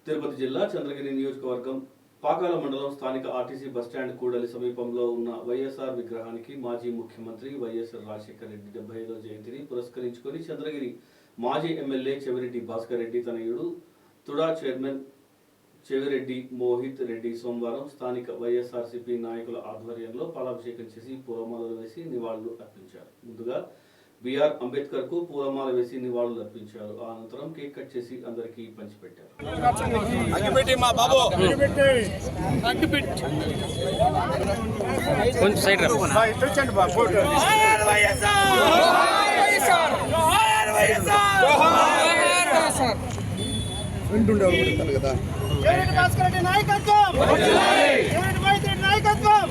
తిరుపతి జిల్లా చంద్రగిరి నియోజకవర్గం పాకాల మండలం స్థానిక ఆర్టీసీ బస్టాండ్ కూడలి సమీపంలో ఉన్న వైఎస్ఆర్ విగ్రహానికి మాజీ ముఖ్యమంత్రి వైఎస్ రాజశేఖర రెడ్డి 75వ జయంతిని పురస్కరించుకొని చంద్రగిరి మాజీ ఎమ్మెల్యే చెవిరెడ్డి భాస్కర్ రెడ్డి తనయుడు తుడా చైర్మన్ చెవిరెడ్డి మోహిత్ రెడ్డి సోమవారం స్థానిక వైఎస్ఆర్సీపీ నాయకుల ఆధ్వర్యంలో పాలాభిషేకం చేసి పూలమాలలు వేసి నివాళులు అర్పించారు. ముందుగా బిఆర్ అంబేద్కర్ కు పూలమాల వేసి నివాళులు అర్పించారు. అనంతరం కేక్ కట్ చేసి అందరికీ పంచిపెట్టారు. నాయకత్వం